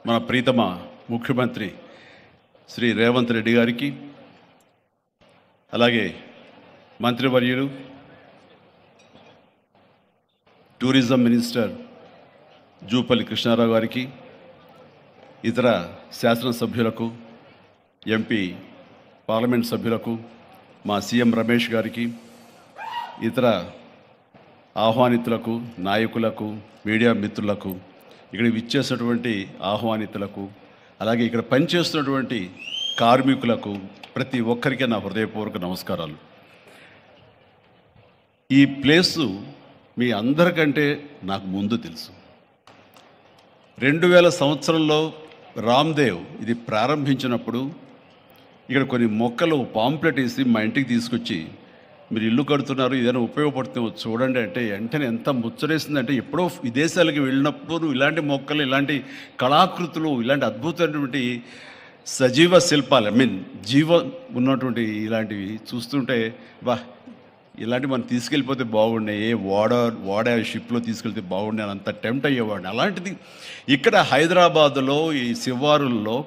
మన ప్రీతమ ముఖ్యమంత్రి శ్రీ రేవంత్ రెడ్డి గారికి, అలాగే మంత్రివర్యులు టూరిజం మినిస్టర్ జూపల్లి కృష్ణారావు గారికి, ఇతర శాసనసభ్యులకు, ఎంపీ పార్లమెంట్ సభ్యులకు, మా సీఎం రమేష్ గారికి, ఇతర ఆహ్వానితులకు, నాయకులకు, మీడియా మిత్రులకు, ఇక్కడ విచ్చేసినటువంటి ఆహ్వానితులకు, అలాగే ఇక్కడ పనిచేస్తున్నటువంటి కార్మికులకు, ప్రతి ఒక్కరికి నా హృదయపూర్వక నమస్కారాలు. ఈ ప్లేసు మీ అందరికంటే నాకు ముందు తెలుసు. 2000 సంవత్సరంలో రామ్దేవ్ ఇది ప్రారంభించినప్పుడు ఇక్కడ కొన్ని మొక్కలు పాంప్లెట్ వేసి మా ఇంటికి తీసుకొచ్చి, మీరు ఇల్లు కడుతున్నారు, ఏదైనా ఉపయోగపడుతుందో చూడండి అంటే వెంటనే ఎంత ముచ్చరేసిందంటే, ఎప్పుడో విదేశాలకు వెళ్ళినప్పుడు ఇలాంటి మొక్కలు, ఇలాంటి కళాకృతులు, ఇలాంటి అద్భుతమైనటువంటి సజీవ శిల్పాలు, జీవం ఉన్నటువంటి ఇలాంటివి చూస్తుంటే ఇలాంటివి మనం తీసుకెళ్ళిపోతే బాగుండే, వాడ షిప్లో తీసుకెళ్తే బాగుండే అని అంత టెంప్ట్ అయ్యేవాడిని. అలాంటిది ఇక్కడ హైదరాబాదులో ఈ శివారుల్లో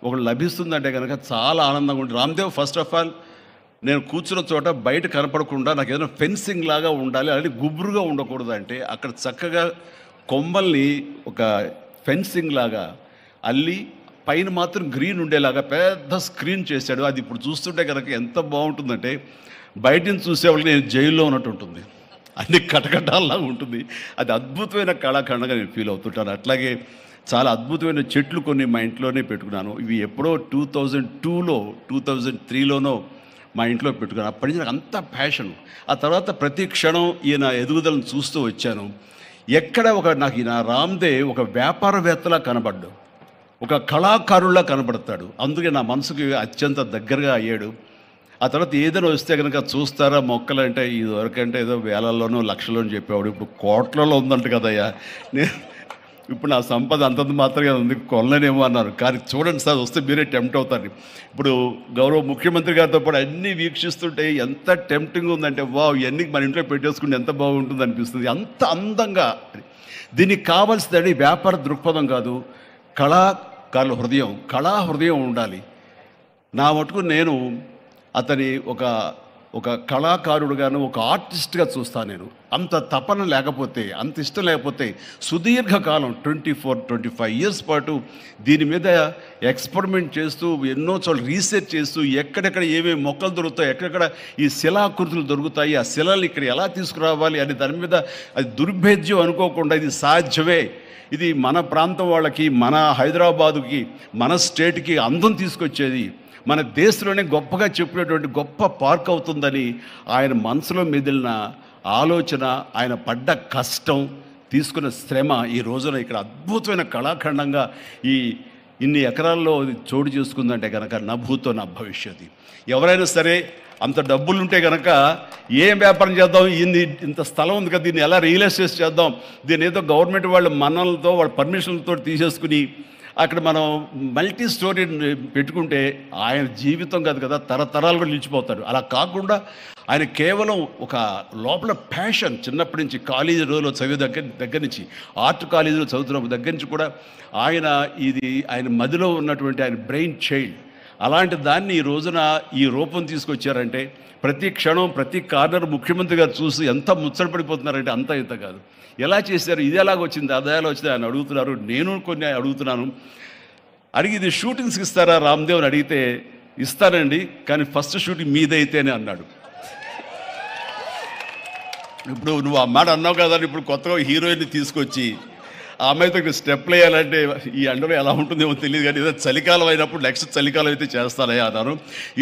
ఒకటి లభిస్తుందంటే కనుక చాలా ఆనందంగా ఉంటుంది. రామ్దేవ్ ఫస్ట్ ఆఫ్ ఆల్ నేను కూర్చున్న చోట బయట కనపడకుండా నాకు ఏదైనా ఫెన్సింగ్ లాగా ఉండాలి, అలాంటి గుబురుగా ఉండకూడదు అంటే అక్కడ చక్కగా కొమ్మల్ని ఒక ఫెన్సింగ్ లాగా అల్లి పైన మాత్రం గ్రీన్ ఉండేలాగా పెద్ద స్క్రీన్ చేశాడు. అది ఇప్పుడు చూస్తుంటే కనుక ఎంత బాగుంటుందంటే బయట నుంచి చూసేవాళ్ళకి నేను జైల్లో ఉన్నట్టు ఉంటుంది, అన్ని కటకటాల్లాగా ఉంటుంది. అది అద్భుతమైన కళాఖండంగా నేను ఫీల్ అవుతుంటాను. అట్లాగే చాలా అద్భుతమైన చెట్లు కొన్ని మా ఇంట్లోనే పెట్టుకున్నాను. ఇవి ఎప్పుడో 2002లో 2003లోనో మా ఇంట్లో పెట్టుకున్నాను. అప్పటి నుంచి నాకు అంత ప్యాషన్. ఆ తర్వాత ప్రతి క్షణం ఈయన ఎదుగుదలను చూస్తూ వచ్చాను. ఎక్కడ నాకు ఈయన రామ్దేవ్ ఒక వ్యాపారవేత్తలా కనబడ్డు, ఒక కళాకారుల్లా కనబడతాడు. అందుకే నా మనసుకి అత్యంత దగ్గరగా అయ్యాడు. ఆ తర్వాత ఏదైనా వస్తే కనుక చూస్తారా మొక్కలు అంటే, ఇదివరకంటే ఏదో వేలల్లోనో లక్షల్లోనూ చెప్పేవాడు, ఇప్పుడు కోట్లలో ఉందంట కదయ్యా. ఇప్పుడు నా సంపద అంతంత మాత్రమే ఉంది, కొనలేనేమో అన్నారు. కానీ చూడండి సార్, వస్తే మీరే టెంప్ట్ అవుతారు. ఇప్పుడు గౌరవ ముఖ్యమంత్రి గారితో పాటు అన్నీ వీక్షిస్తుంటే ఎంత టెంప్టింగ్ ఉందంటే, ఇవన్నీ మన ఇంట్లో పెట్టేసుకుంటే ఎంత బాగుంటుంది అనిపిస్తుంది. అంత అందంగా దీనికి కావాల్సిందని వ్యాపార దృక్పథం కాదు, కళాకారుల హృదయం, కళా హృదయం ఉండాలి. నా మటుకు నేను అతని ఒక కళాకారుడుగాను, ఒక ఆర్టిస్ట్గా చూస్తాను. నేను అంత తపన లేకపోతే, అంత ఇష్టం లేకపోతే సుదీర్ఘకాలం 24-25 ఇయర్స్ పాటు దీని మీద ఎక్స్పెరిమెంట్ చేస్తూ, ఎన్నో చోట్ల రీసెర్చ్ చేస్తూ, ఎక్కడెక్కడ ఏమేమి మొక్కలు దొరుకుతాయి, ఎక్కడెక్కడ ఈ శిలాకృతులు దొరుకుతాయి, ఆ శిలలు ఇక్కడ ఎలా తీసుకురావాలి అని దాని మీద అది దుర్భేద్యం అనుకోకుండా ఇది సాధ్యమే, ఇది మన ప్రాంతం వాళ్ళకి, మన హైదరాబాదుకి, మన స్టేట్కి అందం తీసుకొచ్చేది, మన దేశంలోనే గొప్పగా చెప్పినటువంటి గొప్ప పార్క్ అవుతుందని ఆయన మనసులో మెదిలిన ఆలోచన, ఆయన పడ్డ కష్టం, తీసుకున్న శ్రమ ఈ రోజున ఇక్కడ అద్భుతమైన కళాఖండంగా ఇన్ని ఎకరాల్లో చోటు చేసుకుందంటే కనుక నా భూతో నా భవిష్యత్తు. ఎవరైనా సరే అంత డబ్బులుంటే కనుక ఏం వ్యాపారం చేద్దాం, ఇంత స్థలం ఉంది కదా, దీన్ని ఎలా రియల్ ఎస్టేట్ చేద్దాం, దీన్ని ఏదో గవర్నమెంట్ వాళ్ళ మన్నలతో వాళ్ళ పర్మిషన్లతో తీసేసుకుని అక్కడ మనం మల్టీ స్టోరీ పెట్టుకుంటే ఆయన జీవితం కాదు కదా, తరతరాలుగా నిలిచిపోతాడు. అలా కాకుండా ఆయన కేవలం ఒక లోపల ప్యాషన్, చిన్నప్పటి నుంచి కాలేజీ రోజులో చదివే దగ్గర నుంచి, ఆర్ట్ కాలేజీలో చదువుతున్న దగ్గర నుంచి కూడా ఆయన మదిలో ఉన్నటువంటి ఆయన బ్రెయిన్ చైల్డ్, అలాంటి దాన్ని ఈ రోజున ఈ రూపం తీసుకొచ్చారంటే ప్రతి క్షణం, ప్రతి కార్నర్ ముఖ్యమంత్రి గారు చూసి ఎంత ముచ్చటపడిపోతున్నారంటే అంత ఇంత కాదు. ఎలా చేశారు, ఇది ఎలాగొచ్చింది, అది ఎలా వచ్చింది అని అడుగుతున్నారు. నేను కొన్ని అడుగుతున్నాను. అడిగి ఇది షూటింగ్స్కి ఇస్తారా రామ్దేవ్ అని అడిగితే, ఇస్తానండి, కానీ ఫస్ట్ షూటింగ్ మీదైతేనే అన్నాడు. ఇప్పుడు నువ్వు ఆ మాట అన్నావు కదా, ఇప్పుడు కొత్తగా హీరోయిన్ని తీసుకొచ్చి ఆ అమ్మాయితో ఇక్కడ స్టెప్లు వేయాలంటే ఈ ఎండలో ఎలా ఉంటుందేమో తెలియదు, కానీ ఏదో చలికాలం అయినప్పుడు నెక్స్ట్ చలికాలం అయితే చేస్తానయ్యా అన్నాను.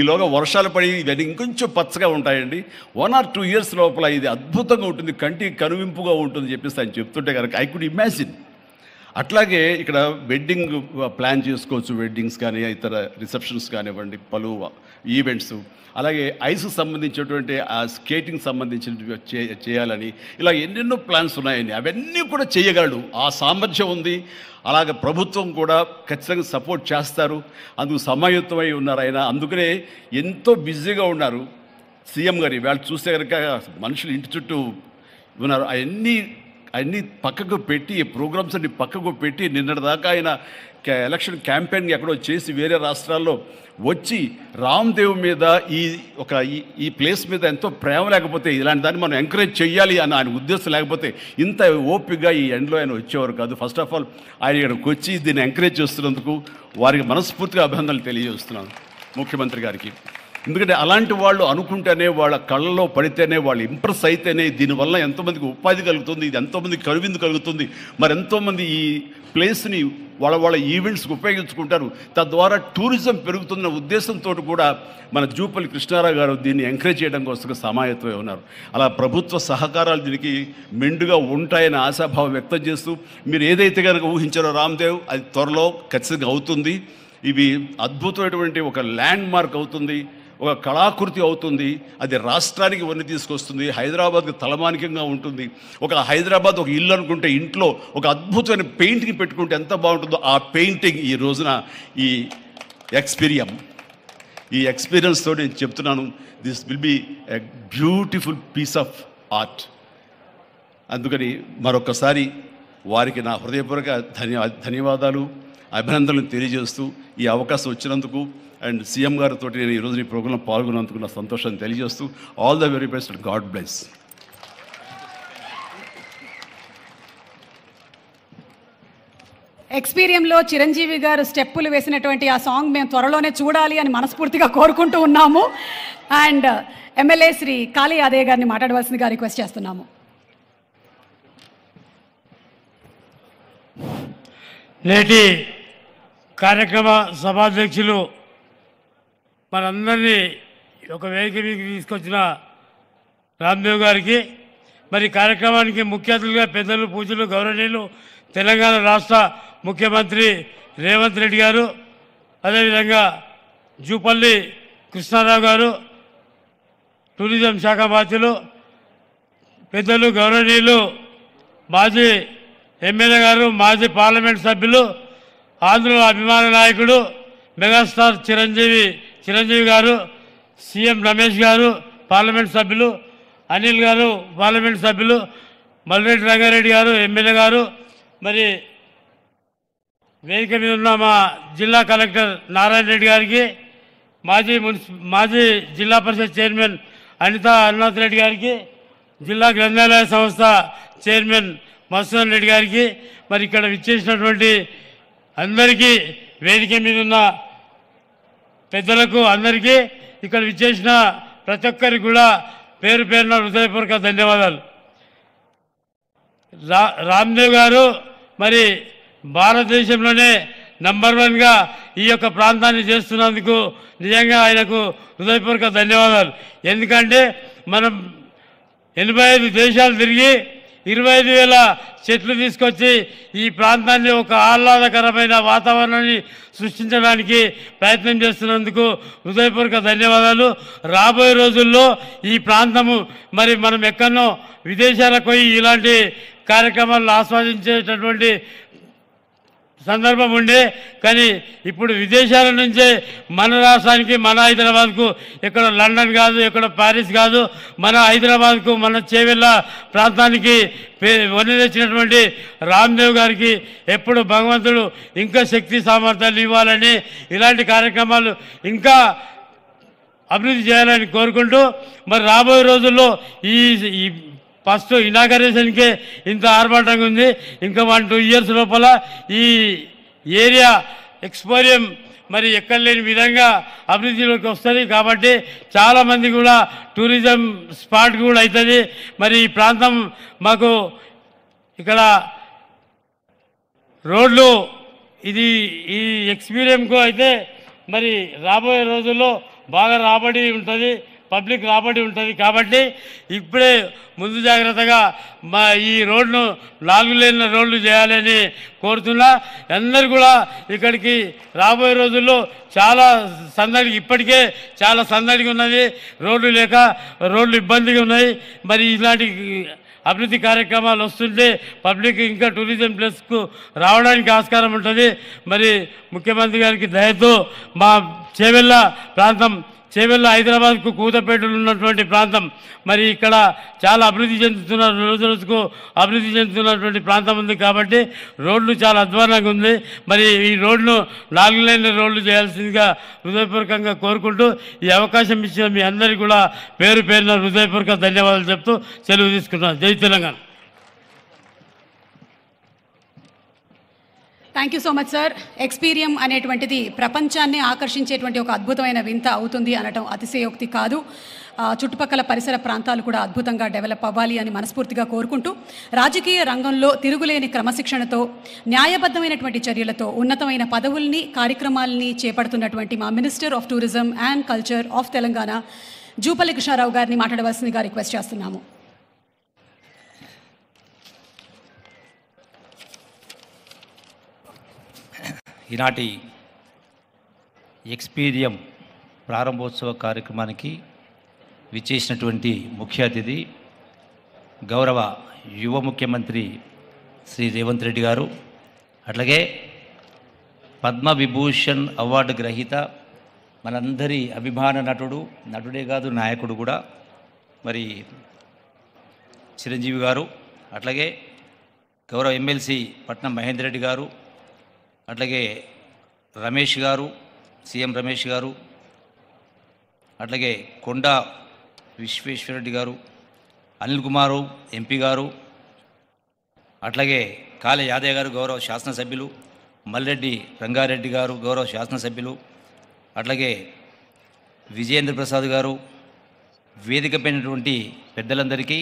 ఈలోగా వర్షాలు పడి ఇవన్నీ ఇంకొంచెం పచ్చగా ఉంటాయండి, 1 or 2 ఇయర్స్ లోపల ఇది అద్భుతంగా ఉంటుంది, కంటికి కనువింపుగా ఉంటుంది చెప్పేసి ఆయన చెప్తుంటే కనుక ఐ కుడ్ ఇమాజిన్. అట్లాగే ఇక్కడ వెడ్డింగ్ ప్లాన్ చేసుకోవచ్చు, వెడ్డింగ్స్ కానీ ఇతర రిసెప్షన్స్ కానివ్వండి, పలు ఈవెంట్స్, అలాగే ఐస్కి సంబంధించినటువంటి ఆ స్కేటింగ్ సంబంధించిన చేయాలని ఇలా ఎన్నెన్నో ప్లాన్స్ ఉన్నాయని అవన్నీ కూడా చేయగలడు, ఆ సామర్థ్యం ఉంది. అలాగే ప్రభుత్వం కూడా ఖచ్చితంగా సపోర్ట్ చేస్తారు, అందుకు సమాయుత్తమై ఉన్నారు ఆయన. అందుకనే ఎంతో బిజీగా ఉన్నారు సీఎం గారు. వాళ్ళు చూస్తే కనుక మనుషులు ఇంటి చుట్టూ ఉన్నారు, అవన్నీ అన్నీ పక్కకు పెట్టి ప్రోగ్రామ్స్ అన్ని పక్కకు పెట్టి నిన్నటిదాకా ఆయన ఎలక్షన్ క్యాంపెయిన్ ఎక్కడో చేసి వేరే రాష్ట్రాల్లో వచ్చి రామ్దేవ్ మీద ఈ ప్లేస్ మీద ఎంతో ప్రేమ లేకపోతే ఇలాంటి దాన్ని మనం ఎంకరేజ్ చేయాలి అని ఆయన ఉద్దేశం లేకపోతే ఇంత ఓపికగా ఈ ఎండ్లో ఆయన వచ్చేవారు కాదు. ఫస్ట్ ఆఫ్ ఆల్ ఆయన ఇక్కడికి వచ్చి దీన్ని ఎంకరేజ్ చేస్తున్నందుకు వారికి మనస్ఫూర్తిగా అభినందనలు తెలియజేస్తున్నాను ముఖ్యమంత్రి గారికి. ఎందుకంటే అలాంటి వాళ్ళు అనుకుంటేనే, వాళ్ళ కళ్ళలో పడితేనే, వాళ్ళు ఇంప్రెస్ అయితేనే దీనివల్ల ఎంతోమందికి ఉపాధి కలుగుతుంది, ఇది ఎంతోమందికి కనువిందు కలుగుతుంది. మరి ఎంతోమంది ఈ ప్లేస్ని వాళ్ళ ఈవెంట్స్కి ఉపయోగించుకుంటారు. తద్వారా టూరిజం పెరుగుతున్న ఉద్దేశంతో కూడా మన జూపల్లి కృష్ణారావు గారు దీన్ని ఎంకరేజ్ చేయడం కోసం సమాయత్తమై ఉన్నారు. అలా ప్రభుత్వ సహకారాలు దీనికి మెండుగా ఉంటాయని ఆశాభావం వ్యక్తం చేస్తూ, మీరు ఏదైతే కనుక ఊహించారో రామ్దేవ్ అది త్వరలో ఖచ్చితంగా అవుతుంది. ఇవి అద్భుతమైనటువంటి ఒక ల్యాండ్ మార్క్ అవుతుంది, ఒక కళాకృతి అవుతుంది. అది రాష్ట్రానికి వన్నీ తీసుకొస్తుంది, హైదరాబాద్కి తలమానికంగా ఉంటుంది. ఒక హైదరాబాద్ ఒక ఇల్లు అనుకుంటే ఇంట్లో ఒక అద్భుతమైన పెయింటింగ్ పెట్టుకుంటే ఎంత బాగుంటుందో ఆ పెయింటింగ్ ఈ రోజున ఈ ఎక్స్పీరియన్స్ తోటి నేను చెప్తున్నాను, this will be a beautiful piece of art. అందుకని మరొకసారి వారికి నా హృదయపూర్వక ధన్యవాదాలు, అభినందనలు తెలియజేస్తూ ఈ అవకాశం వచ్చినందుకు అండ్ సీఎం గారితో నేను ఈరోజు ఈ ప్రోగ్రాంలో పాల్గొన్నందుకు నా సంతోషాన్ని తెలియజేస్తూ all the very best and God bless. ఎక్స్పీరియంలో చిరంజీవి గారు స్టెప్పులు వేసినటువంటి ఆ సాంగ్ మేము త్వరలోనే చూడాలి అని మనస్ఫూర్తిగా కోరుకుంటూ ఉన్నాము. అండ్ ఎమ్మెల్యే శ్రీ కాళీ యాదయ్య గారిని మాట్లాడవలసిందిగా రిక్వెస్ట్ చేస్తున్నాము. నేటి కార్యక్రమ సభాధ్యక్షులు మనందరినీ ఒక వేదిక మీదకి తీసుకొచ్చిన రామ్దేవ్ గారికి, మరి కార్యక్రమానికి ముఖ్య అతిథులుగా పెద్దలు, పూజలు, గౌరవనీయులు తెలంగాణ రాష్ట్ర ముఖ్యమంత్రి రేవంత్ రెడ్డి గారు, అదేవిధంగా జూపల్లి కృష్ణారావు గారు, టూరిజం శాఖ మంత్రులు పెద్దలు, గౌరవనీయులు మాజీ ఎమ్మెల్యే గారు, మాజీ పార్లమెంట్ సభ్యులు, ఆంధ్ర అభిమాన నాయకుడు మెగాస్టార్ చిరంజీవి గారు, సీఎం రమేష్ గారు పార్లమెంట్ సభ్యులు, అనిల్ గారు పార్లమెంట్ సభ్యులు, మల్రెడ్డి రంగారెడ్డి గారు ఎమ్మెల్యే గారు, మరి వేదిక మీద ఉన్న మా జిల్లా కలెక్టర్ నారాయణ రెడ్డి గారికి, మాజీ జిల్లా పరిషత్ చైర్మన్ అనితా అరుణాథ్ రెడ్డి గారికి, జిల్లా గ్రంథాలయ సంస్థ చైర్మన్ మధుసూదన్ రెడ్డి గారికి, మరి ఇక్కడ విచ్చేసినటువంటి అందరికీ, వేదిక మీద ఉన్న పెద్దలకు అందరికీ, ఇక్కడ విచ్చేసిన ప్రతి ఒక్కరికి కూడా పేరు పేరున హృదయపూర్వక ధన్యవాదాలు. రామ్దేవ్ గారు మరి భారతదేశంలోనే నంబర్ 1గా ఈ యొక్క ప్రాంతాన్ని చేస్తున్నందుకు నిజంగా ఆయనకు హృదయపూర్వక ధన్యవాదాలు. ఎందుకంటే మనం 85 దేశాలు తిరిగి 25,000 చెట్లు తీసుకొచ్చి ఈ ప్రాంతాన్ని ఒక ఆహ్లాదకరమైన వాతావరణాన్ని సృష్టించడానికి ప్రయత్నం చేస్తున్నందుకు హృదయపూర్వక ధన్యవాదాలు. రాబోయే రోజుల్లో ఈ ప్రాంతము మరి మనం ఎక్కడో విదేశాలకు పోయి ఇలాంటి కార్యక్రమాలను ఆస్వాదించేటటువంటి సందర్భం ఉండే, కానీ ఇప్పుడు విదేశాల నుంచే మన రాష్ట్రానికి, మన హైదరాబాద్కు, ఎక్కడ లండన్ కాదు, ఎక్కడ ప్యారిస్ కాదు, మన హైదరాబాద్కు, మన చేవెళ్ళ ప్రాంతానికి వన్నె తెచ్చినటువంటి రామ్దేవ్ గారికి ఎప్పుడు భగవంతుడు ఇంకా శక్తి సామర్థ్యాలు ఇవ్వాలని, ఇలాంటి కార్యక్రమాలు ఇంకా అభివృద్ధి చేయాలని కోరుకుంటూ, మరి రాబోయే రోజుల్లో ఈ ఫస్ట్ ఇనాగరేషన్కే ఇంత ఆర్భాటంగా ఉంది. ఇంకా 1-2 ఇయర్స్ లోపల ఈ ఏరియా ఎక్స్పోరియం మరి ఎక్కడ లేని విధంగా అభివృద్ధిలోకి వస్తుంది. కాబట్టి చాలామంది కూడా టూరిజం స్పాట్ కూడా అవుతుంది. మరి ఈ ప్రాంతం మాకు ఇక్కడ రోడ్లు ఈ ఎక్స్పీరియంకు అయితే మరి రాబోయే రోజుల్లో బాగా రాబడి ఉంటుంది, పబ్లిక్ రాబడి ఉంటుంది. కాబట్టి ఇప్పుడే ముందు జాగ్రత్తగా ఈ రోడ్ను 4 లేన్ల రోడ్లు చేయాలని కోరుతున్నా. అందరు కూడా ఇక్కడికి రాబోయే రోజుల్లో చాలా సందడికి, ఇప్పటికే చాలా సందడిగా ఉన్నది, రోడ్లు లేక రోడ్లు ఇబ్బందిగా ఉన్నాయి. మరి ఇలాంటి అభివృద్ధి కార్యక్రమాలు వస్తుంటే పబ్లిక్ ఇంకా టూరిజం ప్లేస్కు రావడానికి ఆస్కారం ఉంటుంది. మరి ముఖ్యమంత్రి గారికి దయతో మా చేవెళ్ళ ప్రాంతం చేవెళ్ళ హైదరాబాద్కు కూతపేటలో ఉన్నటువంటి ప్రాంతం. మరి ఇక్కడ చాలా అభివృద్ధి చెందుతున్న రోజు రోజుకు అభివృద్ధి చెందుతున్నటువంటి ప్రాంతం ఉంది కాబట్టి రోడ్లు చాలా అధ్వానంగా ఉంది. మరి ఈ రోడ్ను 4 లైన్ల రోడ్లు చేయాల్సిందిగా హృదయపూర్వకంగా కోరుకుంటూ ఈ అవకాశం ఇచ్చిన మీ అందరికీ కూడా పేరు పేరున హృదయపూర్వక ధన్యవాదాలు చెప్తూ సెలవు తీసుకున్నాను. జై Telangana. Thank you so much sir. Experium అనేటువంటిది ప్రపంచాన్ని ఆకర్షించేటువంటి ఒక అద్భుతమైన వింత అవుతుంది అనటం అతిశయోక్తి కాదు. చుట్టుపక్కల పరిసర ప్రాంతాలు కూడా అద్భుతంగా డెవలప్ అవ్వాలి అని మనస్ఫూర్తిగా కోరుకుంటూ, రాజకీయ రంగంలో తిరుగులేని క్రమశిక్షణతో న్యాయబద్ధమైనటువంటి చర్యలతో ఉన్నతమైన పదవుల్ని కార్యక్రమాలని చేపడుతున్నటువంటి మా minister of tourism and culture of Telangana Jupalli Krishna Rao గారిని మాట్లాడవలసిందిగా రిక్వెస్ట్ చేస్తున్నాము. ఈనాటి ఎక్స్పీరియం ప్రారంభోత్సవ కార్యక్రమానికి విచ్చేసినటువంటి ముఖ్య అతిథి గౌరవ యువ ముఖ్యమంత్రి శ్రీ రేవంత్ రెడ్డి గారు, అట్లాగే పద్మవిభూషణ్ అవార్డు గ్రహీత మనందరి అభిమాన నటుడే కాదు నాయకుడు కూడా మరి చిరంజీవి గారు, అట్లాగే గౌరవ ఎమ్మెల్సీ పట్నం మహేందర్ రెడ్డి గారు, అట్లాగే రమేష్ గారు, సీఎం రమేష్ గారు, అట్లాగే కొండా విశ్వేశ్వరరెడ్డి గారు, అనిల్ కుమారు ఎంపీ గారు, అట్లాగే కాళే యాదయ్య గారు గౌరవ శాసనసభ్యులు, మల్రెడ్డి రంగారెడ్డి గారు గౌరవ శాసనసభ్యులు, అట్లాగే విజయేంద్ర ప్రసాద్ గారు, వేదిక పైనటువంటి పెద్దలందరికీ,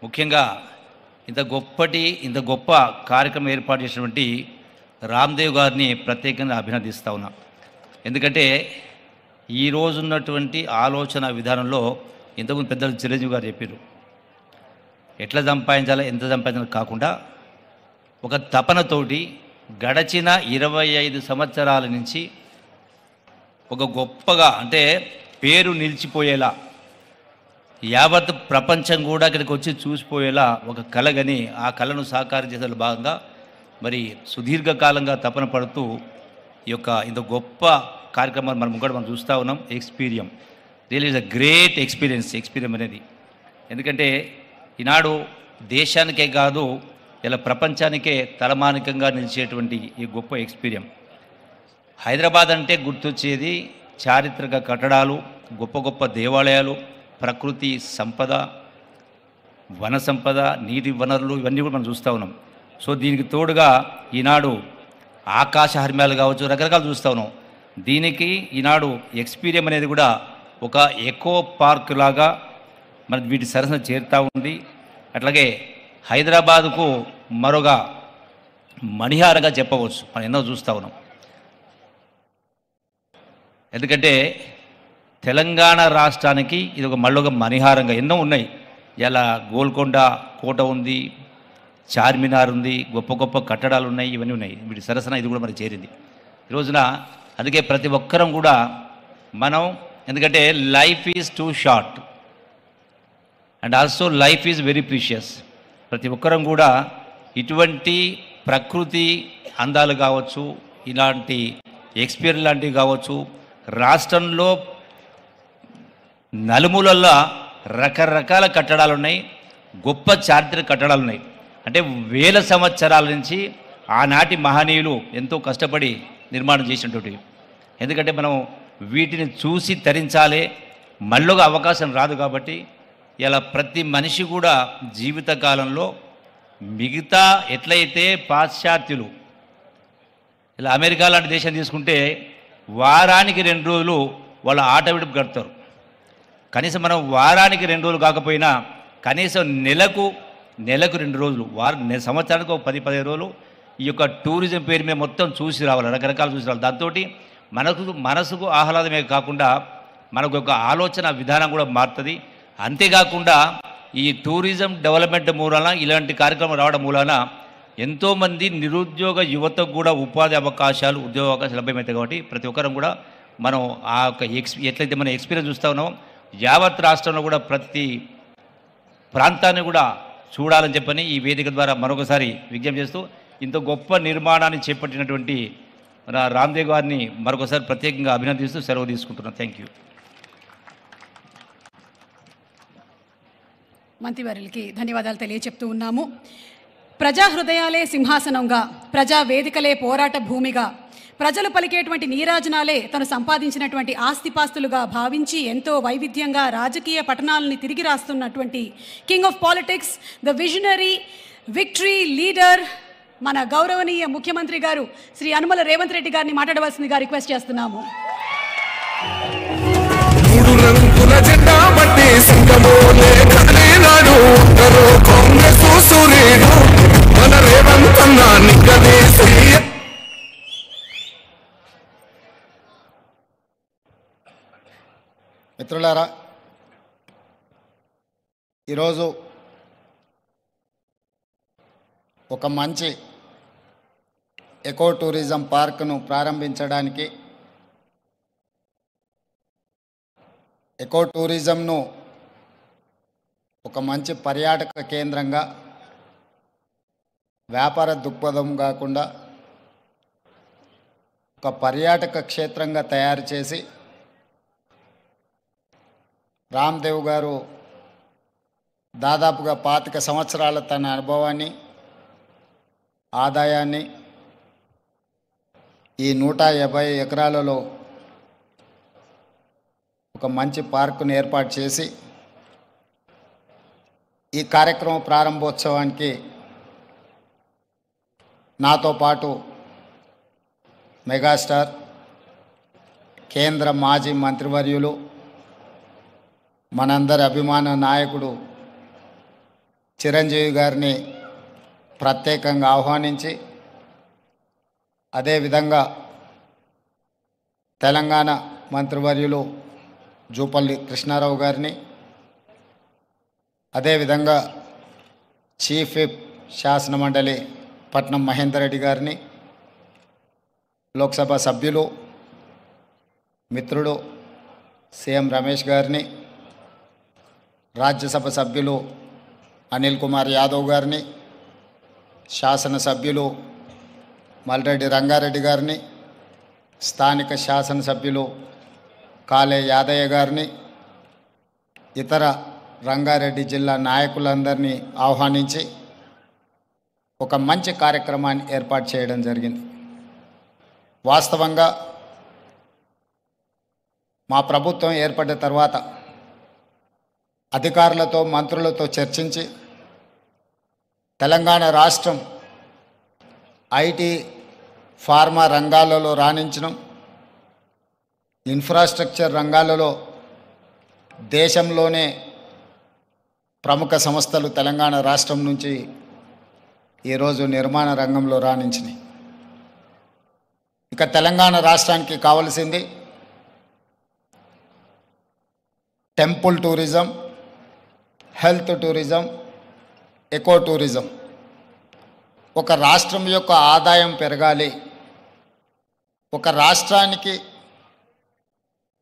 ముఖ్యంగా ఇంత గొప్ప కార్యక్రమం ఏర్పాటు చేసినటువంటి రామ్దేవ్ గారిని ప్రత్యేకంగా అభినందిస్తా ఉన్నా. ఎందుకంటే ఈరోజు ఉన్నటువంటి ఆలోచన విధానంలో ఇంతకుముందు పెద్దలు చిరంజీవి గారు చెప్పారు, ఎట్లా సంపాదించాలో ఎంత సంపాదించాలో కాకుండా ఒక తపనతోటి గడచిన 25 సంవత్సరాల నుంచి ఒక గొప్పగా అంటే పేరు నిలిచిపోయేలా యావత్ ప్రపంచం కూడా ఇక్కడికి వచ్చి చూసిపోయేలా ఒక కళగని ఆ కళను సాకారం చేసే భాగంగా మరి సుదీర్ఘకాలంగా తపన పడుతూ ఈ యొక్క ఇంత గొప్ప కార్యక్రమాన్ని మనం చూస్తూ ఉన్నాం. Experium real is a great Experium అనేది. ఎందుకంటే ఈనాడు దేశానికే కాదు ఇలా ప్రపంచానికే తలమానికంగా నిలిచేటువంటి ఈ గొప్ప ఎక్స్పీరియం. హైదరాబాద్ అంటే గుర్తొచ్చేది చారిత్రక కట్టడాలు, గొప్ప దేవాలయాలు, ప్రకృతి సంపద, వన సంపద, నీటి వనరులు, ఇవన్నీ కూడా మనం చూస్తూ ఉన్నాం. సో దీనికి తోడుగా ఈనాడు ఆకాశ హర్మ్యాలు కావచ్చు, రకరకాలు చూస్తూ ఉన్నాం. దీనికి ఈనాడు ఎక్స్పీరియం అనేది కూడా ఒక ఎకో పార్క్ లాగా మరి వీటి సరసన చేరుతూ ఉంది. అట్లాగే హైదరాబాదుకు మరొక మణిహారంగా చెప్పవచ్చు. మనం ఎన్నో చూస్తూ ఉన్నాం. ఎందుకంటే తెలంగాణ రాష్ట్రానికి ఇది మళ్ళొక మణిహారంగా ఎన్నో ఉన్నాయి. ఇలా గోల్కొండ కోట ఉంది, చార్మినార్ ఉంది, గొప్ప కట్టడాలు ఉన్నాయి, ఇవన్నీ ఉన్నాయి. వీటి సరసన ఇది కూడా మరి చేరింది ఈ రోజున. అందుకే ప్రతి ఒక్కరం కూడా మనం, ఎందుకంటే life is two short and also life is very precious. ప్రతి ఒక్కరం కూడా ఇటువంటి ప్రకృతి అందాలు కావచ్చు, ఇలాంటి ఎక్స్పీరియన్స్ లాంటివి కావచ్చు, రాష్ట్రంలో నలుమూలల్లో రకరకాల కట్టడాలు ఉన్నాయి, గొప్ప చారిత్రక కట్టడాలు ఉన్నాయి. అంటే వేల సంవత్సరాల నుంచి ఆనాటి మహనీయులు ఎంతో కష్టపడి నిర్మాణం చేసినటువంటి. ఎందుకంటే మనం వీటిని చూసి తరించాలి, మళ్ళొక అవకాశం రాదు. కాబట్టి ఇలా ప్రతి మనిషి కూడా జీవితకాలంలో మిగతా ఎట్లయితే పాశ్చాత్యులు ఇలా అమెరికా లాంటి దేశం తీసుకుంటే వారానికి 2 రోజులు వాళ్ళ ఆట విడుపు గడుపుతారు. కనీసం మనం వారానికి 2 రోజులు కాకపోయినా కనీసం నెలకు 2 రోజులు, సంవత్సరానికి ఒక 10-15 రోజులు ఈ యొక్క టూరిజం పేరు మీద మొత్తం చూసి రావాలి, రకరకాలు చూసి రావాలి. దాంతో మనసుకు ఆహ్లాదమే కాకుండా మనకు ఒక ఆలోచన విధానం కూడా మారుతుంది. అంతేకాకుండా ఈ టూరిజం డెవలప్మెంట్ మూలాన ఇలాంటి కార్యక్రమం రావడం మూలాన ఎంతోమంది నిరుద్యోగ యువతకు కూడా ఉపాధి అవకాశాలు, ఉద్యోగ అవకాశాలు లభ్యమవుతాయి. కాబట్టి ప్రతి ఒక్కరం కూడా మనం ఆ యొక్క ఎట్లయితే మనం ఎక్స్పీరియన్స్ చూస్తూ ఉన్నామో యావత్ రాష్ట్రంలో కూడా ప్రతి ప్రాంతాన్ని కూడా చూడాలని చెప్పని ఈ వేదిక ద్వారా మరొకసారి విజ్ఞప్తి చేస్తూ ఇంత గొప్ప నిర్మాణాన్ని చేపట్టినటువంటి రామ్దేవ్ గారిని మరొకసారి ప్రత్యేకంగా అభినందిస్తూ సెలవు తీసుకుంటున్నాను. Thank you. మంత్రివర్యులకి ధన్యవాదాలు తెలియచెప్తూ ఉన్నాము. ప్రజా హృదయాలే సింహాసనంగా, ప్రజా వేదికలే పోరాట భూమిగా, ప్రజలు పలికేటువంటి నీరాజనాలే తను సంపాదించినటువంటి ఆస్తిపాస్తులుగా భావించి ఎంతో వైవిధ్యంగా రాజకీయ పఠనాలని తిరిగి రాస్తున్నటువంటి king of politics, the visionary, victory leader, మన గౌరవనీయ ముఖ్యమంత్రి గారు శ్రీ యనమల రేవంత్ రెడ్డి గారిని మాట్లాడవలసిందిగా రిక్వెస్ట్ చేస్తున్నాము. మూడు రంగుల జెండా బట్టి సింగమోలే కదిలినాడు ఉత్తరు కాంగ్రెస్ సూర్యుడు మన రేవంత్ అన్న నిగ్గదీసి. మిత్రులారా, ఈరోజు ఒక మంచి ఎకో టూరిజం పార్కును ప్రారంభించడానికి, ఎకో టూరిజంను ఒక మంచి పర్యాటక కేంద్రంగా, వ్యాపార దృక్పథం కాకుండా ఒక పర్యాటక క్షేత్రంగా తయారు చేసి రామ్దేవ్ గారు దాదాపుగా 25 సంవత్సరాల తన అనుభవాన్ని, ఆదాయాన్ని ఈ 150 ఎకరాలలో ఒక మంచి పార్కును ఏర్పాటు చేసి ఈ కార్యక్రమం ప్రారంభోత్సవానికి నాతో పాటు మెగాస్టార్, కేంద్ర మాజీ మంత్రివర్యులు, మనందరి అభిమాన నాయకుడు చిరంజీవి గారిని ప్రత్యేకంగా ఆహ్వానించి, అదేవిధంగా తెలంగాణ మంత్రివర్యులు జూపల్లి కృష్ణారావు గారిని, అదేవిధంగా చీఫ్ విప్ శాసనమండలి పట్నం మహేందర్ రెడ్డి గారిని, లోక్సభ సభ్యులు మిత్రుడు సీఎం రమేష్ గారిని, రాజ్యసభ సభ్యులు అనిల్ కుమార్ యాదవ్ గారిని, శాసనసభ్యులు మల్రెడ్డి రంగారెడ్డి గారిని, స్థానిక శాసనసభ్యులు కాలే యాదయ్య గారిని, ఇతర రంగారెడ్డి జిల్లా నాయకులందరినీ ఆహ్వానించి ఒక మంచి కార్యక్రమాన్ని ఏర్పాటు చేయడం జరిగింది. వాస్తవంగా మా ప్రభుత్వం ఏర్పడిన తర్వాత అధికారులతో, మంత్రులతో చర్చించి తెలంగాణ రాష్ట్రం ఐటీ, ఫార్మా రంగాలలో రాణించడం, ఇన్ఫ్రాస్ట్రక్చర్ రంగాలలో దేశంలోనే ప్రముఖ సంస్థలు తెలంగాణ రాష్ట్రం నుంచి ఈరోజు నిర్మాణ రంగంలో రాణించినాయి. ఇక తెలంగాణ రాష్ట్రానికి కావలసింది temple tourism, health tourism, eco tourism. ఒక రాష్ట్రం యొక్క ఆదాయం పెరగాలి, ఒక రాష్ట్రానికి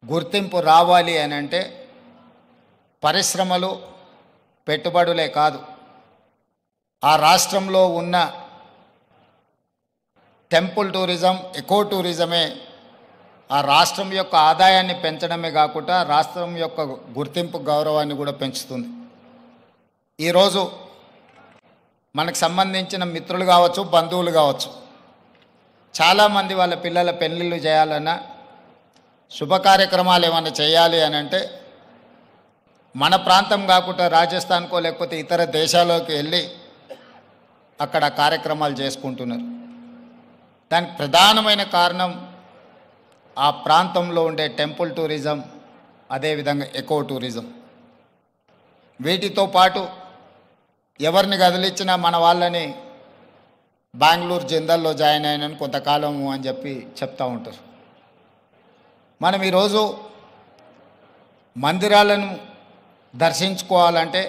గుర్తింపు రావాలి అని అంటే పరిశ్రమలు, పెట్టుబడులే కాదు, ఆ రాష్ట్రంలో ఉన్న టెంపుల్ టూరిజం, ఎకో టూరిజమే ఆ రాష్ట్రం యొక్క ఆదాయాన్ని పెంచడమే కాకుండా రాష్ట్రం యొక్క గుర్తింపు, గౌరవాన్ని కూడా పెంచుతుంది. ఈరోజు మనకు సంబంధించిన మిత్రులు కావచ్చు, బంధువులు కావచ్చు, చాలామంది వాళ్ళ పిల్లల పెళ్ళిళ్ళు చేయాలన్నా, శుభ కార్యక్రమాలు ఏమైనా చేయాలి అని అంటే మన ప్రాంతం కాకుండా రాజస్థాన్కో లేకపోతే ఇతర దేశాల్లోకి వెళ్ళి అక్కడ కార్యక్రమాలు చేసుకుంటున్నారు. దానికి ప్రధానమైన కారణం ఆ ప్రాంతంలో ఉండే టెంపుల్ టూరిజం, అదేవిధంగా ఎకో టూరిజం. వీటితో పాటు ఎవరిని కదిలిచ్చినా మన వాళ్ళని బెంగళూరు జిందల్లో జాయిన్ అయినని కొంతకాలము అని చెప్పి చెప్తూ ఉంటారు. మనం ఈరోజు మందిరాలను దర్శించుకోవాలంటే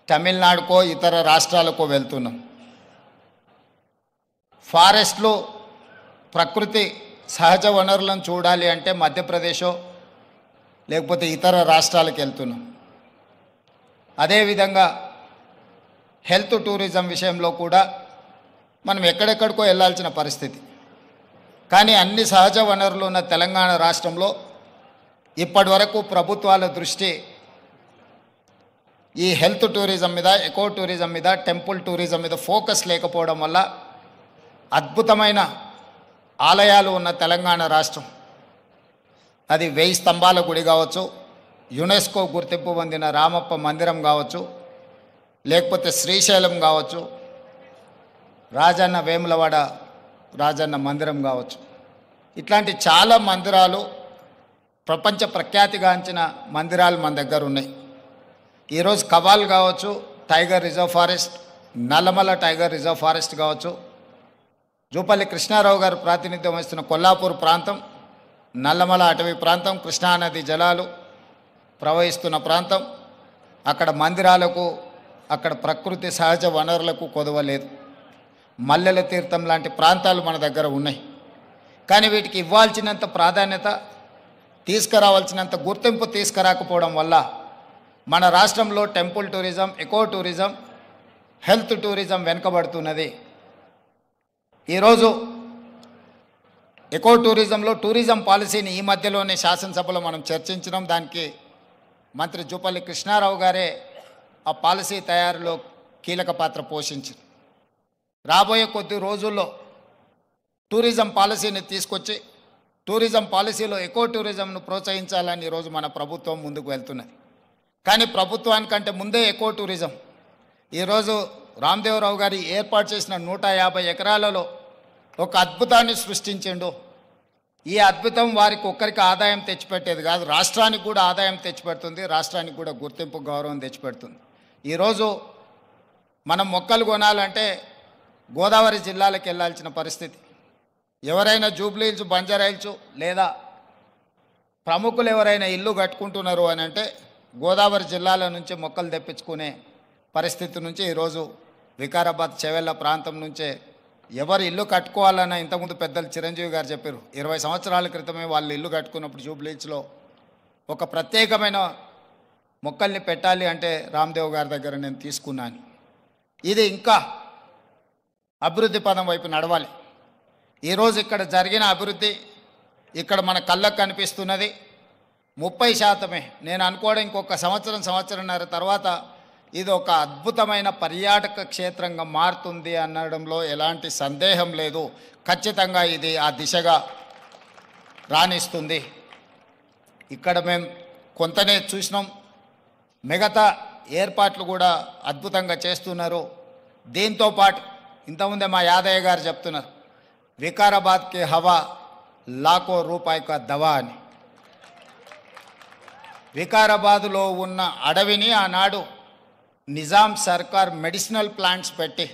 తమిళనాడుకో ఇతర రాష్ట్రాలకో వెళ్తున్నాం. ఫారెస్ట్లో ప్రకృతి సహజ వనరులను చూడాలి అంటే మధ్యప్రదేశో లేకపోతే ఇతర రాష్ట్రాలకు వెళ్తున్నాం. అదేవిధంగా హెల్త్ టూరిజం విషయంలో కూడా మనం ఎక్కడెక్కడికో వెళ్ళాల్సిన పరిస్థితి. కానీ అన్ని సహజ వనరులు ఉన్న తెలంగాణ రాష్ట్రంలో ఇప్పటి వరకు ప్రభుత్వాల దృష్టి ఈ హెల్త్ టూరిజం మీద, ఎకో టూరిజం మీద, టెంపుల్ టూరిజం మీద ఫోకస్ లేకపోవడం వల్ల అద్భుతమైన ఆలయాలు ఉన్న తెలంగాణ రాష్ట్రం, అది 1000 స్తంభాల గుడి కావచ్చు, యునెస్కో గుర్తింపు పొందిన రామప్ప మందిరం కావచ్చు, లేకపోతే శ్రీశైలం కావచ్చు, రాజన్న వేములవాడ రాజన్న మందిరం కావచ్చు, ఇట్లాంటి చాలా మందిరాలు, ప్రపంచ ప్రఖ్యాతిగాంచిన మందిరాలు మన దగ్గర ఉన్నాయి. ఈరోజు కవాల్ కావచ్చు, tiger reserve forest, Nallamala tiger reserve forest కావచ్చు, జూపల్లి కృష్ణారావు గారు ప్రాతినిధ్యం వహిస్తున్న కొల్లాపూర్ ప్రాంతం, నల్లమల అటవీ ప్రాంతం, కృష్ణానది జలాలు ప్రవహిస్తున్న ప్రాంతం, అక్కడ మందిరాలకు, అక్కడ ప్రకృతి సహజ వనరులకు కొదవలేదు. మల్లెల తీర్థం లాంటి ప్రాంతాలు మన దగ్గర ఉన్నాయి. కానీ వీటికి ఇవ్వాల్సినంత ప్రాధాన్యత, తీసుకురావాల్సినంత గుర్తింపు తీసుకురాకపోవడం వల్ల మన రాష్ట్రంలో temple tourism, eco tourism, health tourism వెనుకబడుతున్నది. ఈరోజు ఎకో టూరిజంలో టూరిజం పాలసీని ఈ మధ్యలోనే శాసనసభలో మనం చర్చించడం, దానికి మంత్రి జూపల్లి కృష్ణారావు గారే ఆ పాలసీ తయారీలో కీలక పాత్ర పోషించారు. రాబోయే కొద్ది రోజుల్లో టూరిజం పాలసీని తీసుకొచ్చి టూరిజం పాలసీలో ఎకో టూరిజంను ప్రోత్సహించాలని ఈరోజు మన ప్రభుత్వం ముందుకు వెళ్తున్నది. కానీ ప్రభుత్వానికంటే ముందే ఎకో టూరిజం ఈరోజు రామదేవరావు గారి ఏర్పాటు చేసిన 150 ఎకరాలలో ఒక అద్భుతాన్ని సృష్టించిండు. ఈ అద్భుతం వారికి ఒక్కరికి ఆదాయం తెచ్చిపెట్టేది కాదు, రాష్ట్రానికి కూడా ఆదాయం తెచ్చిపెడుతుంది, రాష్ట్రానికి కూడా గుర్తింపు, గౌరవం తెచ్చిపెడుతుంది. ఈరోజు మనం మొక్కలు కొనాలంటే గోదావరి జిల్లాలకు వెళ్ళాల్సిన పరిస్థితి. ఎవరైనా జూబ్లీ హిల్స్, బంజారా హిల్స్ లేదా ప్రముఖులు ఎవరైనా ఇల్లు కట్టుకుంటున్నారు అని అంటే గోదావరి జిల్లాల నుంచి మొక్కలు తెప్పించుకునే పరిస్థితి నుంచి ఈరోజు వికారాబాద్, చెవెళ్ళ ప్రాంతం నుంచే ఎవరు ఇల్లు కట్టుకోవాలన్నా, ఇంతకుముందు పెద్దలు చిరంజీవి గారు చెప్పారు, 20 సంవత్సరాల క్రితమే వాళ్ళు ఇల్లు కట్టుకున్నప్పుడు జూబ్లీ హిల్స్లో ఒక ప్రత్యేకమైన మొక్కల్ని పెట్టాలి అంటే రామ్దేవ్ గారి దగ్గర నేను తీసుకున్నాను. ఇది ఇంకా అభివృద్ధి పదం వైపు నడవాలి. ఈరోజు ఇక్కడ జరిగిన అభివృద్ధి ఇక్కడ మన కళ్ళకు కనిపిస్తున్నది 30%. నేను అనుకోవడం ఇంకొక సంవత్సరంన్నర తర్వాత ఇది ఒక అద్భుతమైన పర్యాటక క్షేత్రంగా మారుతుంది అనడంలో ఎలాంటి సందేహం లేదు. ఖచ్చితంగా ఇది ఆ దిశగా రాణిస్తుంది. ఇక్కడ మేము కొంతనే చూసినాం, మిగతా ఏర్పాట్లు కూడా అద్భుతంగా చేస్తున్నారు. దీంతో పాటు ఇంతకుముందే మా యాదయ్య గారు చెప్తున్నారు, వికారాబాద్కి హవా లాఖో రూపాయి కా దవా అని. వికారాబాదులో ఉన్న అడవిని ఆనాడు నిజాం సర్కార్ మెడిసినల్ ప్లాంట్స్ పెట్టి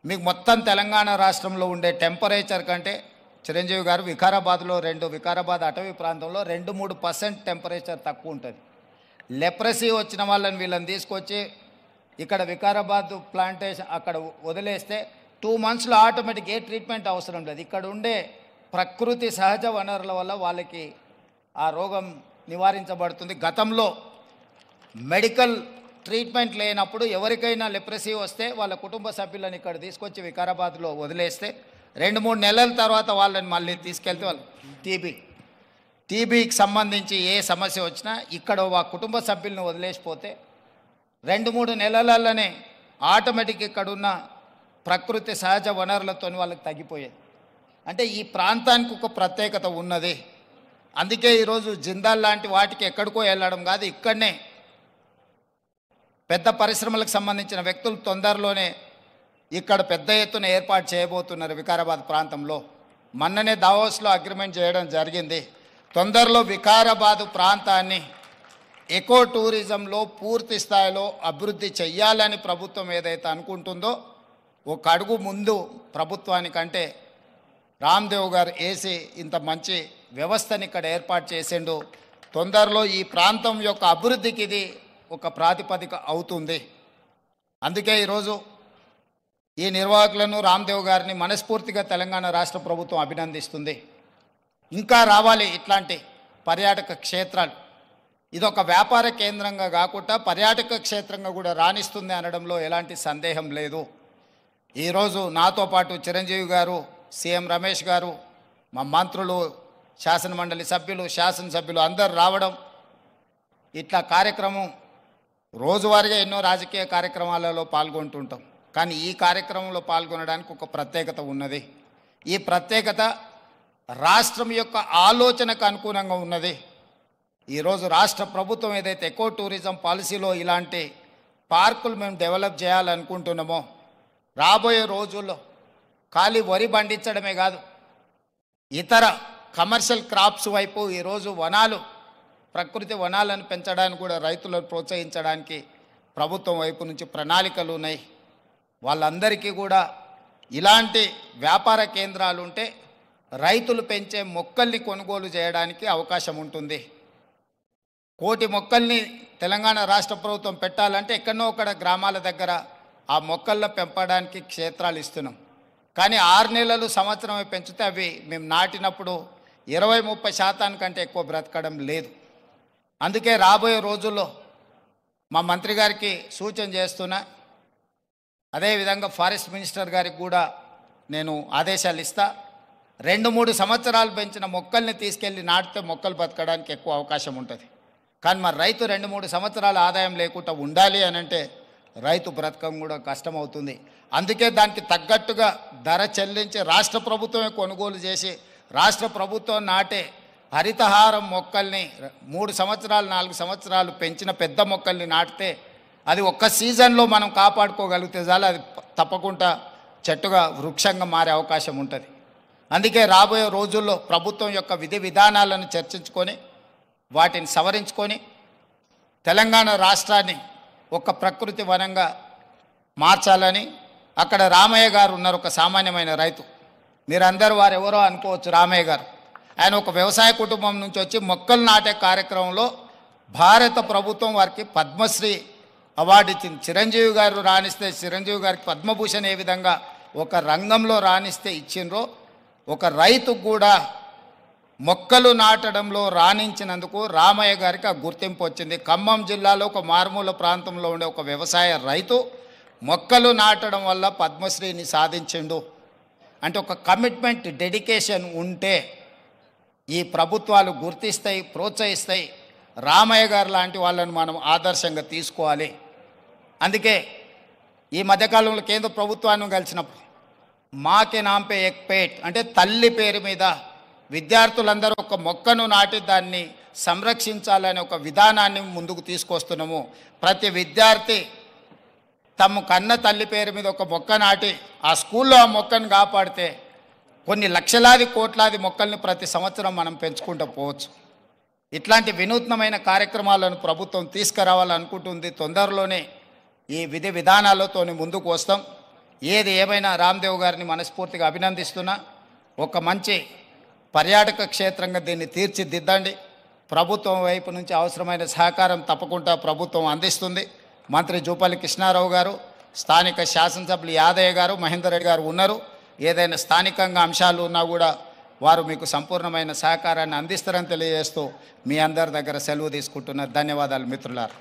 మీకు మొత్తం తెలంగాణ రాష్ట్రంలో ఉండే టెంపరేచర్ కంటే చిరంజీవి గారు వికారాబాద్లో వికారాబాద్ అటవీ ప్రాంతంలో 2-3% టెంపరేచర్ తక్కువ ఉంటుంది. లెప్రసీ వచ్చిన వాళ్ళని వీళ్ళని తీసుకొచ్చి ఇక్కడ వికారాబాద్ ప్లాంటేషన్ అక్కడ వదిలేస్తే 2 monthsలో ఆటోమేటిక్ ఏ ట్రీట్మెంట్ అవసరం లేదు. ఇక్కడ ఉండే ప్రకృతి సహజ వనరుల వల్ల వాళ్ళకి ఆ రోగం నివారించబడుతుంది. గతంలో మెడికల్ ట్రీట్మెంట్ లేనప్పుడు ఎవరికైనా లెప్రసీ వస్తే వాళ్ళ కుటుంబ సభ్యులను ఇక్కడ తీసుకొచ్చి వికారాబాద్లో వదిలేస్తే 2-3 నెలల తర్వాత వాళ్ళని మళ్ళీ తీసుకెళ్తే వాళ్ళు టీబీకి సంబంధించి ఏ సమస్య వచ్చినా ఇక్కడ ఆ కుటుంబ సభ్యులను వదిలేసిపోతే 2-3 నెలలలోనే ఆటోమేటిక్ ఇక్కడున్న ప్రకృతి సహజ వనరులతో వాళ్ళకి తగ్గిపోయేది. అంటే ఈ ప్రాంతానికి ఒక ప్రత్యేకత ఉన్నది. అందుకే ఈరోజు జిందాల్ లాంటి వాటికి ఎక్కడికో వెళ్ళడం కాదు, ఇక్కడనే పెద్ద పరిశ్రమలకు సంబంధించిన వ్యక్తులు తొందరలోనే ఇక్కడ పెద్ద ఎత్తున ఏర్పాటు చేయబోతున్నారు వికారాబాద్ ప్రాంతంలో. మొన్ననే దావోస్లో అగ్రిమెంట్ చేయడం జరిగింది. తొందరలో వికారాబాద్ ప్రాంతాన్ని ఎకో టూరిజంలో పూర్తి స్థాయిలో అభివృద్ధి చెయ్యాలని ప్రభుత్వం ఏదైతే అనుకుంటుందో ఒక అడుగు ముందు ప్రభుత్వానికంటే రామ్దేవ్ గారు వేసి ఇంత మంచి వ్యవస్థని ఇక్కడ ఏర్పాటు చేసిండు. తొందరలో ఈ ప్రాంతం యొక్క అభివృద్ధికి ఇది ఒక ప్రాతిపదిక అవుతుంది. అందుకే ఈరోజు ఈ నిర్వాహకులను, రామ్దేవ్ గారిని మనస్ఫూర్తిగా తెలంగాణ రాష్ట్ర ప్రభుత్వం అభినందిస్తుంది. ఇంకా రావాలి ఇట్లాంటి పర్యాటక క్షేత్రాలు. ఇదొక వ్యాపార కేంద్రంగా కాకుండా పర్యాటక క్షేత్రంగా కూడా రాణిస్తుంది అనడంలో ఎలాంటి సందేహం లేదు. ఈరోజు నాతో పాటు చిరంజీవి గారు, సీఎం రమేష్ గారు, మా మంత్రులు, శాసనమండలి సభ్యులు, శాసనసభ్యులు అందరు రావడం, ఇట్లా కార్యక్రమం రోజువారీగా ఎన్నో రాజకీయ కార్యక్రమాలలో పాల్గొంటుంటాం, కానీ ఈ కార్యక్రమంలో పాల్గొనడానికి ఒక ప్రత్యేకత ఉన్నది. ఈ ప్రత్యేకత రాష్ట్రం యొక్క ఆలోచనకు అనుగుణంగా ఉన్నది. ఈరోజు రాష్ట్ర ప్రభుత్వం ఏదైతే ఎకో టూరిజం పాలసీలో ఇలాంటి పార్కులు మేము డెవలప్ చేయాలనుకుంటున్నామో, రాబోయే రోజుల్లో ఖాళీ వరి పండించడమే కాదు, ఇతర కమర్షియల్ క్రాప్స్ వైపు ఈరోజు వనాలు, ప్రకృతి వనాలను పెంచడానికి కూడా రైతులను ప్రోత్సహించడానికి ప్రభుత్వం వైపు నుంచి ప్రణాళికలు ఉన్నాయి. వాళ్ళందరికీ కూడా ఇలాంటి వ్యాపార కేంద్రాలు ఉంటే రైతులు పెంచే మొక్కల్ని కొనుగోలు చేయడానికి అవకాశం ఉంటుంది. 1,000,000 మొక్కల్ని తెలంగాణ రాష్ట్ర ప్రభుత్వం పెట్టాలంటే ఎక్కడో ఒకడ గ్రామాల దగ్గర ఆ మొక్కలను పెంపడానికి క్షేత్రాలు ఇస్తున్నాం. కానీ 6 నెలలు సంవత్సరమే పెంచితే అవి మేము నాటినప్పుడు 20-30% కంటే ఎక్కువ బ్రతకడం లేదు. అందుకే రాబోయే రోజుల్లో మా మంత్రి గారికి సూచన చేస్తున్నా, అదేవిధంగా ఫారెస్ట్ మినిస్టర్ గారికి కూడా నేను ఆదేశాలు ఇస్తా. 2-3 సంవత్సరాలు పెంచిన మొక్కల్ని తీసుకెళ్ళి నాటితే మొక్కలు బతకడానికి ఎక్కువ అవకాశం ఉంటుంది. కానీ మరి రైతు 2-3 సంవత్సరాల ఆదాయం లేకుండా ఉండాలి అని అంటే రైతు బ్రతకం కూడా కష్టమవుతుంది. అందుకే దానికి తగ్గట్టుగా ధర చెల్లించి రాష్ట్ర ప్రభుత్వమే కొనుగోలు చేసి రాష్ట్ర ప్రభుత్వం నాటే హరితహారం మొక్కల్ని 3 సంవత్సరాలు 4 సంవత్సరాలు పెంచిన పెద్ద మొక్కల్ని నాటితే అది ఒక్క సీజన్లో మనం కాపాడుకోగలిగితే చాలు, అది తప్పకుండా చెట్టుగా వృక్షంగా మారే అవకాశం ఉంటుంది. అందుకే రాబోయే రోజుల్లో ప్రభుత్వం యొక్క విధి విధానాలను చర్చించుకొని వాటిని సవరించుకొని తెలంగాణ రాష్ట్రాన్ని ఒక ప్రకృతి వనంగా మార్చాలని. అక్కడ రామయ్య గారు ఉన్నారు, ఒక సామాన్యమైన రైతు. మీరందరూ వారు ఎవరో అనుకోవచ్చు. రామయ్య గారు ఆయన ఒక వ్యవసాయ కుటుంబం నుంచి వచ్చి మొక్కలు నాటే కార్యక్రమంలో భారత ప్రభుత్వం వారికి పద్మశ్రీ అవార్డు ఇచ్చింది. చిరంజీవి గారు రాణిస్తే చిరంజీవి గారికి పద్మభూషణ్ ఏ విధంగా ఒక రంగంలో రాణిస్తే ఇచ్చిండ్రో, ఒక రైతుకు కూడా మొక్కలు నాటడంలో రాణించినందుకు రామయ్య గారికి ఆ గుర్తింపు వచ్చింది. ఖమ్మం జిల్లాలో ఒక మారుమూల ప్రాంతంలో ఉండే ఒక వ్యవసాయ రైతు మొక్కలు నాటడం వల్ల పద్మశ్రీని సాధించిండు. అంటే ఒక కమిట్మెంట్, డెడికేషన్ ఉంటే ఈ ప్రభుత్వాలు గుర్తిస్తాయి, ప్రోత్సహిస్తాయి. రామయ్య గారు లాంటి వాళ్ళని మనం ఆదర్శంగా తీసుకోవాలి. అందుకే ఈ మధ్యకాలంలో కేంద్ర ప్రభుత్వాన్ని కలిసినప్పుడు మాకే నాంపే ఎక్ పేట్ అంటే తల్లి పేరు మీద విద్యార్థులందరూ ఒక మొక్కను నాటి దాన్ని సంరక్షించాలనే ఒక విధానాన్ని ముందుకు తీసుకొస్తున్నాము. ప్రతి విద్యార్థి తమ కన్న తల్లి పేరు మీద ఒక మొక్క నాటి ఆ స్కూల్లో ఆ మొక్కను కాపాడితే కొన్ని లక్షలాది కోట్లాది మొక్కల్ని ప్రతి సంవత్సరం మనం పెంచుకుంటూ పోవచ్చు. ఇట్లాంటి వినూత్నమైన కార్యక్రమాలను ప్రభుత్వం తీసుకురావాలనుకుంటుంది. తొందరలోనే ఈ విధి విధానాలతో ముందుకు వస్తాం. ఏది ఏమైనా రామ్దేవ్ గారిని మనస్ఫూర్తిగా అభినందిస్తున్నా. ఒక మంచి పర్యాటక క్షేత్రంగా దీన్ని తీర్చిదిద్దండి. ప్రభుత్వం వైపు నుంచి అవసరమైన సహకారం తప్పకుండా ప్రభుత్వం అందిస్తుంది. మంత్రి జూపల్లి కృష్ణారావు గారు, స్థానిక శాసనసభ్యులు యాదయ్య గారు, మహేందర్ రెడ్డి గారు ఉన్నారు. ఏదైనా స్థానికంగా అంశాలు ఉన్నా కూడా వారు మీకు సంపూర్ణమైన సహకారాన్ని అందిస్తారని తెలియజేస్తూ మీ అందరి దగ్గర సెలవు తీసుకుంటున్నారు. ధన్యవాదాలు మిత్రులారా.